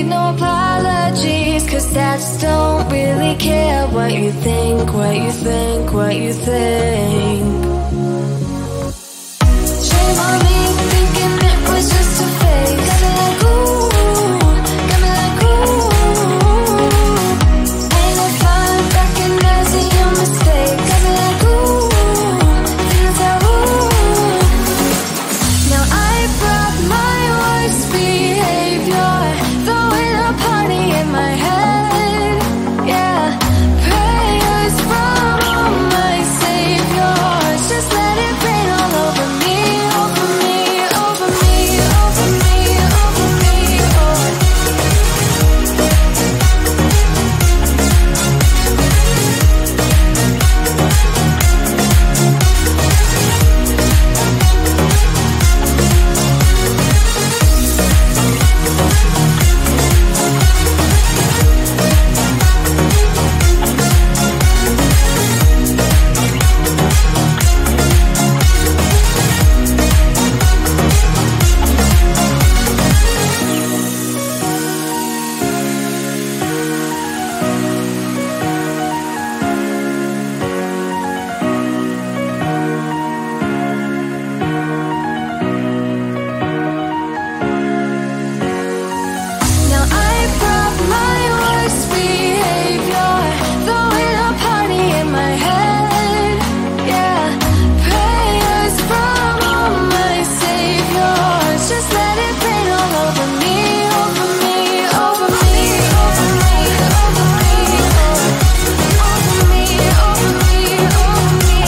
need no apologies, 'cause I just don't really care what you think, what you think, what you think. Shame on me thinking it was just a phase. Got me like ooh, got me like ooh. Ain't it fun recognizing your mistakes? Got me like ooh, feels like ooh. Now I brought my worst behavior, throwing a party in my head. Yeah, prayers from my saviors. Just let it rain all over me, over me, over me, over me, over me. Oh. Now I brought my worst behavior, throwing a party in my head. Yeah, prayers from all my saviors. Just let it rain all over me, over me, over me, over me, over me, over me, over me, over me.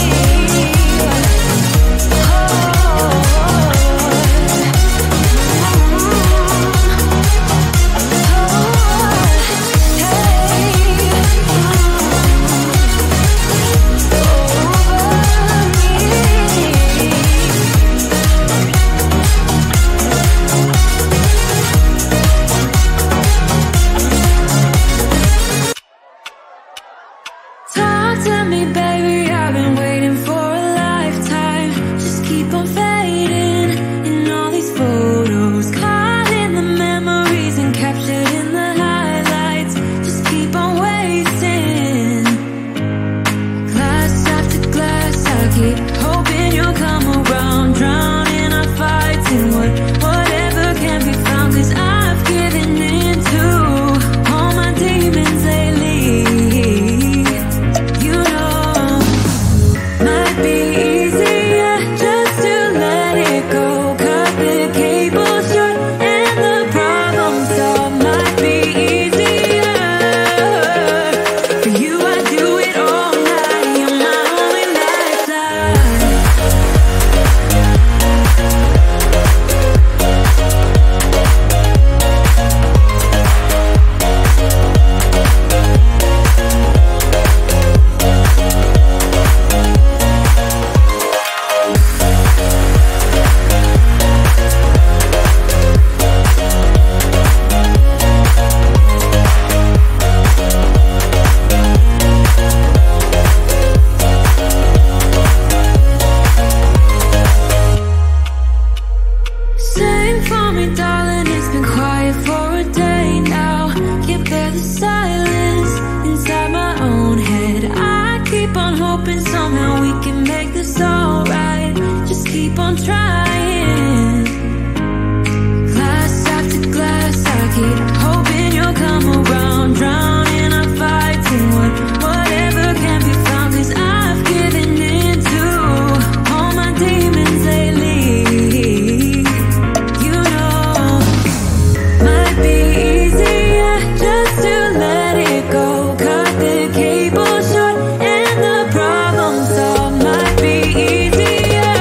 Talk to me, baby, I've been waiting for a lifetime. Just keep on fading in all these photos, caught in the memories and captured in the highlights. Just keep on wasting. Glass after glass, I keep hoping you'll come around, drowning our fights in whatever can be found. 'Cause I've given in to all my demons lately. You know, might be easier just to let it go, cut the cable short and the problem solved. Might be easier for you, I do it all night. You're my only lifeline. Sing for me, darling, it's been quiet for a day now. Can't bear the silence inside my own head. I keep on hoping somehow we can make this alright. Just keep on trying. Glass after glass, I keep hoping you'll come around, drowning our fights in whatever can be found. 'Cause I've given in to all my demons lately. You know, might be easier just to let it go, cut the cable short and the problem solved. Might be easier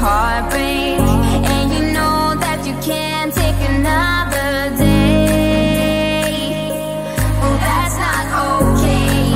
heartbreak, and you know that you can't take another day. Well, that's not okay.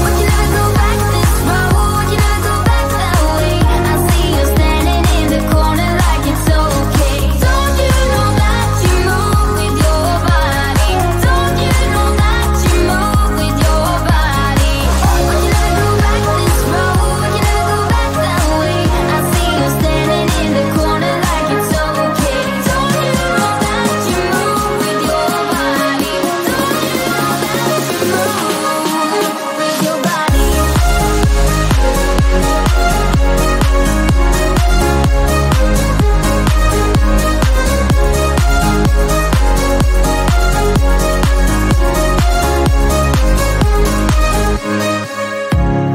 We can never go back this road, you never go back that way. I see you standing in the corner like it's okay. Don't you know that you move with your body? Don't you know that you move with your body? We can never go back this road, you never go back that way. I see you standing in the corner like it's okay. Don't you know that you move with your body? Don't you know that you move with your body?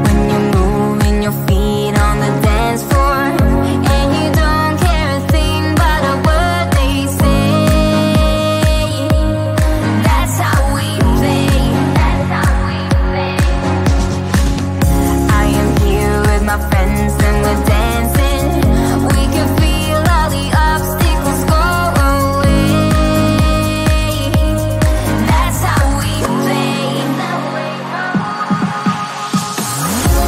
When you're moving your feet on the dance floor, and you don't care a thing about a word they say. That's how we play. That's how we play. I am here with my friends and we're dancing. We can feel all the obstacles go away. That's how we play.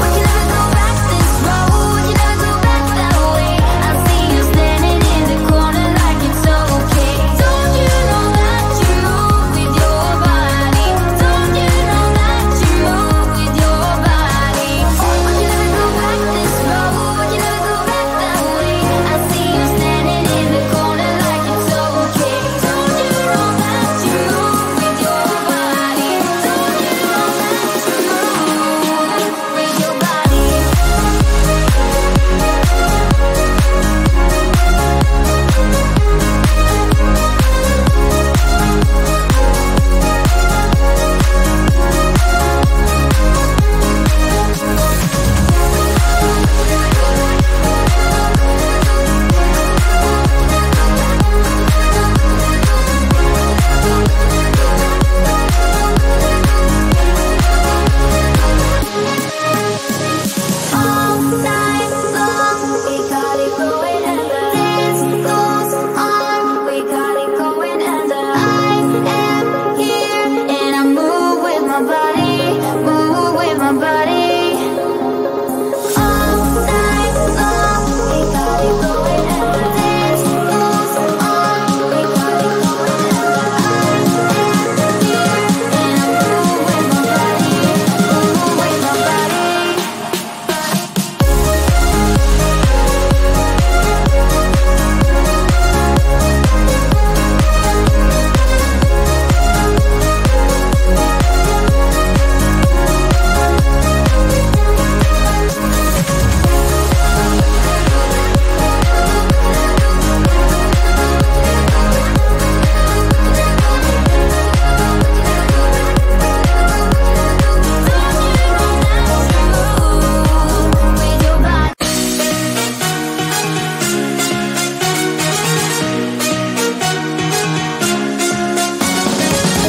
We can never go back this road, you never go back that way. I see you standing in the corner like it's okay. Don't you know that you move with your body? Don't you know that you move with your body? We can never go back this road, you never go back that way. I see you standing in the corner like it's okay. Don't you know that you move with your body? Don't you know that you move with your body? All night long, we got it going, and the dance goes on. We got it going, and I am here, and I move with my body, move with my body. All night long, we got it going, and the dance goes on. We got it going, and I am here, and I move with my body, move with my body.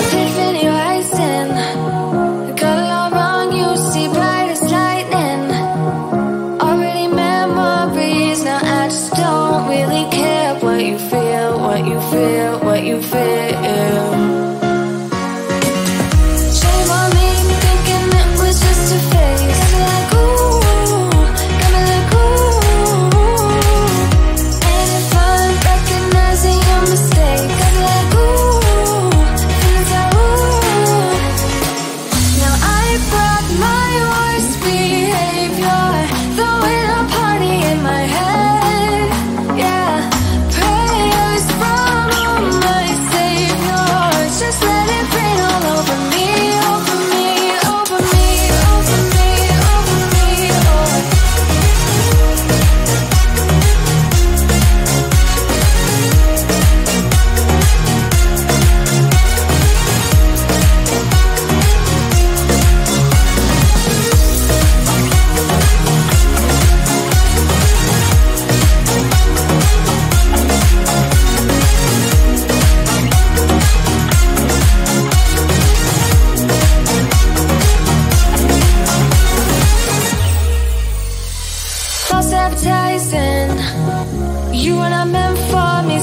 Epiphany rising, got it all wrong, you see bright as lightning. Already memories, now I just don't really care what you feel, what you feel, what you feel. Shame on me, thinking it was just a phase. Got me like ooh, got me like ooh. Ain't it fun recognizing your mistakes? Got me like ooh, feels like ooh. Now I brought my worst behavior, throwing a party in my head. Yeah, prayers from my savior.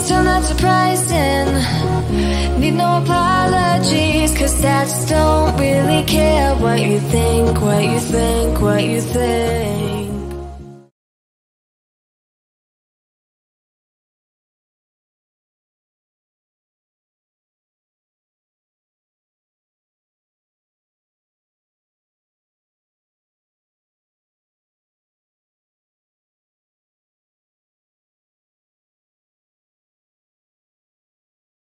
still not surprising. Need no apologies, cause stats don't really care what you think, what you think, what you think.